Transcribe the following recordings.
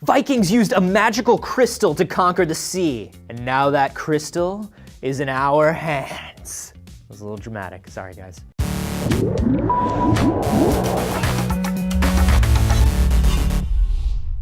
Vikings used a magical crystal to conquer the sea, and now that crystal is in our hands. It was a little dramatic, sorry guys.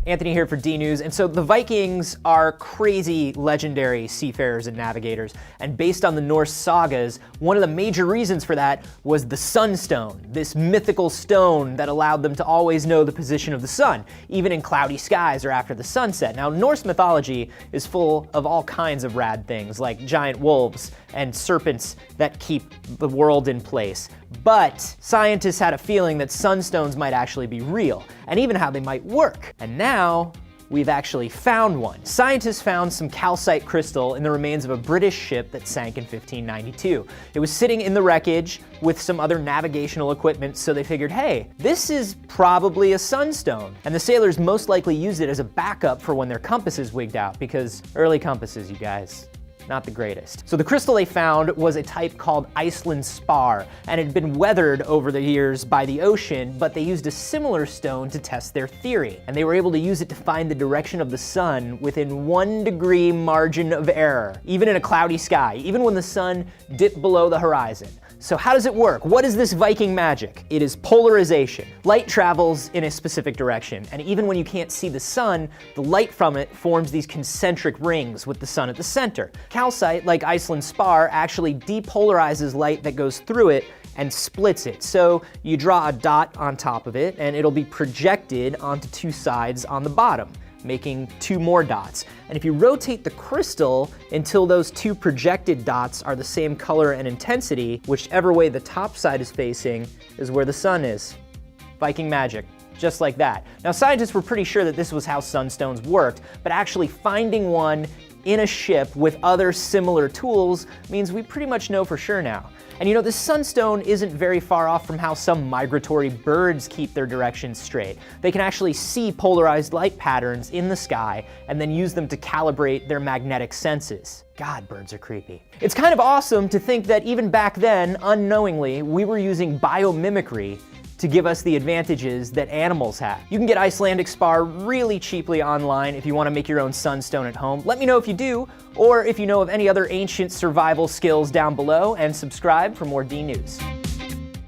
Anthony here for D News, and so the Vikings are crazy legendary seafarers and navigators, and based on the Norse sagas, one of the major reasons for that was the Sunstone, this mythical stone that allowed them to always know the position of the sun, even in cloudy skies or after the sunset. Now, Norse mythology is full of all kinds of rad things, like giant wolves and serpents that keep the world in place. But scientists had a feeling that sunstones might actually be real, and even how they might work. And now, we've actually found one. Scientists found some calcite crystal in the remains of a British ship that sank in 1592. It was sitting in the wreckage with some other navigational equipment, so they figured, hey, this is probably a sunstone. And the sailors most likely used it as a backup for when their compasses wigged out, because early compasses, you guys, not the greatest. So the crystal they found was a type called Iceland spar, and it had been weathered over the years by the ocean, but they used a similar stone to test their theory. And they were able to use it to find the direction of the sun within 1 degree margin of error, even in a cloudy sky, even when the sun dipped below the horizon. So how does it work? What is this Viking magic? It is polarization. Light travels in a specific direction, and even when you can't see the sun, the light from it forms these concentric rings with the sun at the center. Calcite, like Iceland spar, actually depolarizes light that goes through it and splits it. So you draw a dot on top of it, and it'll be projected onto 2 sides on the bottom, making 2 more dots. And if you rotate the crystal until those 2 projected dots are the same color and intensity, whichever way the top side is facing is where the sun is. Viking magic, just like that. Now, scientists were pretty sure that this was how sunstones worked, but actually finding one in a ship with other similar tools means we pretty much know for sure now. And you know, this sunstone isn't very far off from how some migratory birds keep their directions straight. They can actually see polarized light patterns in the sky and then use them to calibrate their magnetic senses. God, birds are creepy. It's kind of awesome to think that even back then, unknowingly, we were using biomimicry to give us the advantages that animals have. You can get Icelandic spar really cheaply online if you want to make your own sunstone at home. Let me know if you do, or if you know of any other ancient survival skills down below, and subscribe for more D News.